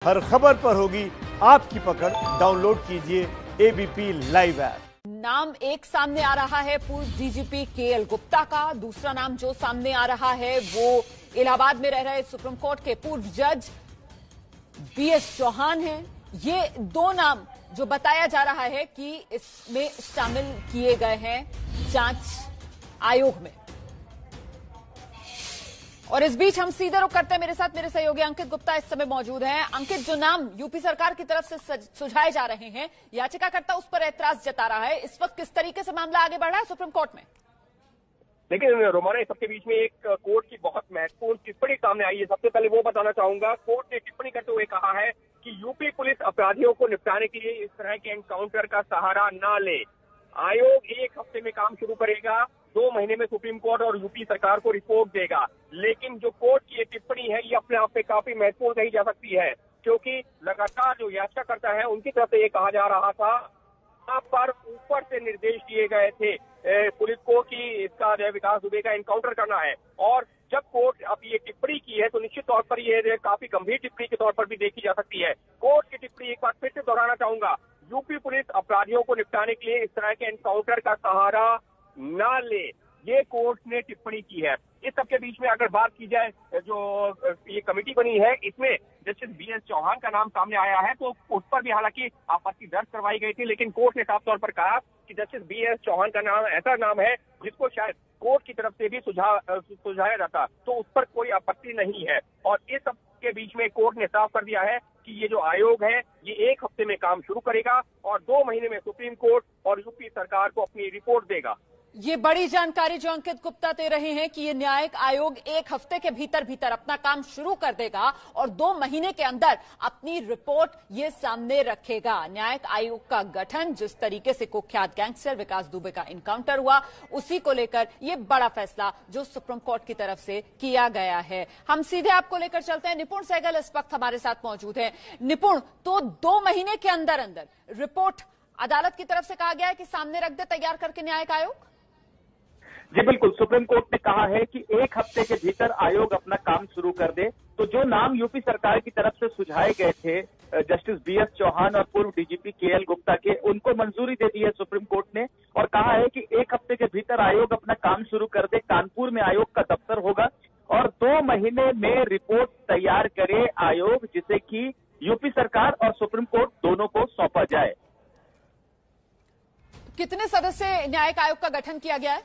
हर खबर पर होगी आपकी पकड़। डाउनलोड कीजिए एबीपी लाइव ऐप। नाम एक सामने आ रहा है पूर्व डीजीपी केएल गुप्ता का। दूसरा नाम जो सामने आ रहा है वो इलाहाबाद में रह रहे सुप्रीम कोर्ट के पूर्व जज बीएस चौहान हैं। ये दो नाम जो बताया जा रहा है कि इसमें शामिल किए गए हैं जांच आयोग में। और इस बीच हम सीधे रुख करते हैं, मेरे साथ मेरे सहयोगी अंकित गुप्ता इस समय मौजूद हैं। अंकित, जो नाम यूपी सरकार की तरफ से सुझाए जा रहे हैं, याचिकाकर्ता उस पर ऐतराज जता रहा है। इस वक्त किस तरीके से मामला आगे बढ़ रहा है सुप्रीम कोर्ट में? लेकिन रोमाना, सबके बीच में एक कोर्ट की बहुत महत्वपूर्ण टिप्पणी सामने आई है। सबसे पहले वो बताना चाहूंगा, कोर्ट ने टिप्पणी करते हुए कहा है कि यूपी पुलिस अपराधियों को निपटाने के लिए इस तरह के एनकाउंटर का सहारा न ले। आयोग 1 हफ्ते में काम शुरू करेगा, 2 महीने में सुप्रीम कोर्ट और यूपी सरकार को रिपोर्ट देगा। लेकिन जो कोर्ट की ये टिप्पणी है, ये अपने आप में काफी महत्वपूर्ण कही जा सकती है, क्योंकि लगातार जो याचिकाकर्ता है उनकी तरफ से ये कहा जा रहा था, वहां पर ऊपर से निर्देश दिए गए थे पुलिस को कि इसका विकास दुबे का एनकाउंटर करना है। और जब कोर्ट अब ये टिप्पणी की है तो निश्चित तौर पर ये काफी गंभीर टिप्पणी के तौर पर भी देखी जा सकती है। कोर्ट की टिप्पणी एक बार फिर से दोहराना चाहूंगा, यूपी पुलिस अपराधियों को निपटाने के लिए इस तरह के एनकाउंटर का सहारा न ले, ये कोर्ट ने टिप्पणी की है। इस सबके बीच में अगर बात की जाए, जो ये कमेटी बनी है इसमें जस्टिस बीएस चौहान का नाम सामने आया है, तो उस पर भी हालांकि आपत्ति दर्ज करवाई गई थी, लेकिन कोर्ट ने साफ तौर पर कहा कि जस्टिस बीएस चौहान का नाम ऐसा नाम है जिसको शायद कोर्ट की तरफ से भी सुझाया जाता, तो उस पर कोई आपत्ति नहीं है। और इस सब के बीच में कोर्ट ने साफ कर दिया है कि ये जो आयोग है ये 1 हफ्ते में काम शुरू करेगा और 2 महीने में सुप्रीम कोर्ट और यूपी सरकार को अपनी रिपोर्ट देगा। ये बड़ी जानकारी जो अंकित गुप्ता दे रहे हैं कि ये न्यायिक आयोग 1 हफ्ते के भीतर अपना काम शुरू कर देगा और 2 महीने के अंदर अपनी रिपोर्ट ये सामने रखेगा। न्यायिक आयोग का गठन, जिस तरीके से कुख्यात गैंगस्टर विकास दुबे का इनकाउंटर हुआ, उसी को लेकर ये बड़ा फैसला जो सुप्रीम कोर्ट की तरफ से किया गया है। हम सीधे आपको लेकर चलते हैं। निपुण सहगल इस वक्त हमारे साथ मौजूद है। निपुण, तो 2 महीने के अंदर रिपोर्ट अदालत की तरफ से कहा गया है कि सामने रख दे तैयार करके न्यायिक आयोग। जी बिल्कुल, सुप्रीम कोर्ट ने कहा है कि 1 हफ्ते के भीतर आयोग अपना काम शुरू कर दे। तो जो नाम यूपी सरकार की तरफ से सुझाए गए थे जस्टिस बीएस चौहान और पूर्व डीजीपी केएल गुप्ता के, उनको मंजूरी दे दी है सुप्रीम कोर्ट ने और कहा है कि 1 हफ्ते के भीतर आयोग अपना काम शुरू कर दे। कानपुर में आयोग का दफ्तर होगा और 2 महीने में रिपोर्ट तैयार करे आयोग, जिसे कि यूपी सरकार और सुप्रीम कोर्ट दोनों को सौंपा जाए। कितने सदस्य न्यायिक आयोग का गठन किया गया है?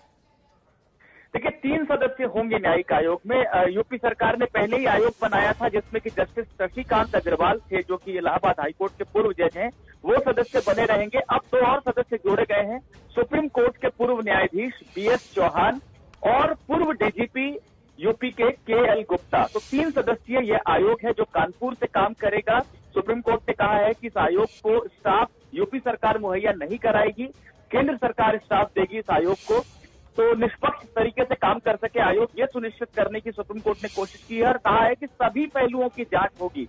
देखिए, 3 सदस्य होंगे न्यायिक आयोग में। यूपी सरकार ने पहले ही आयोग बनाया था जिसमें कि जस्टिस शशिकांत अग्रवाल थे, जो कि इलाहाबाद हाईकोर्ट के पूर्व जज हैं, वो सदस्य बने रहेंगे। अब 2 और सदस्य जोड़े गए हैं, सुप्रीम कोर्ट के पूर्व न्यायाधीश बीएस चौहान और पूर्व डीजीपी यूपी के केएल गुप्ता। तो 3 सदस्यीय ये आयोग है जो कानपुर से काम करेगा। सुप्रीम कोर्ट ने कहा है कि इस आयोग को स्टाफ यूपी सरकार मुहैया नहीं कराएगी, केंद्र सरकार स्टाफ देगी इस आयोग को। तो निष्पक्ष तरीके से काम कर सके आयोग, ये सुनिश्चित करने की सुप्रीम कोर्ट ने कोशिश की है और कहा है कि सभी पहलुओं की जांच होगी।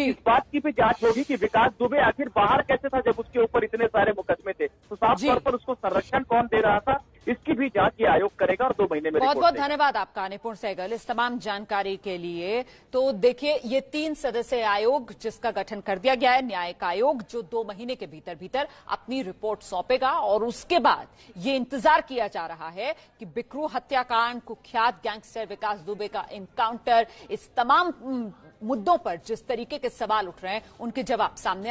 इस बात की भी जांच होगी कि विकास दुबे आखिर बाहर कैसे था जब उसके ऊपर इतने सारे मुकदमे थे, तो साफ तौर पर उसको संरक्षण कौन दे रहा था, इसकी भी जांच ये आयोग करेगा और 2 महीने में। बहुत बहुत धन्यवाद आपका निपुण सहगल इस तमाम जानकारी के लिए। तो देखिए, ये 3 सदस्यीय आयोग जिसका गठन कर दिया गया है, न्यायिक आयोग, जो 2 महीने के भीतर अपनी रिपोर्ट सौंपेगा और उसके बाद ये इंतजार किया जा रहा है कि बिकरू हत्याकांड, कुख्यात गैंगस्टर विकास दुबे का एनकाउंटर, इस तमाम मुद्दों पर जिस तरीके के सवाल उठ रहे हैं उनके जवाब सामने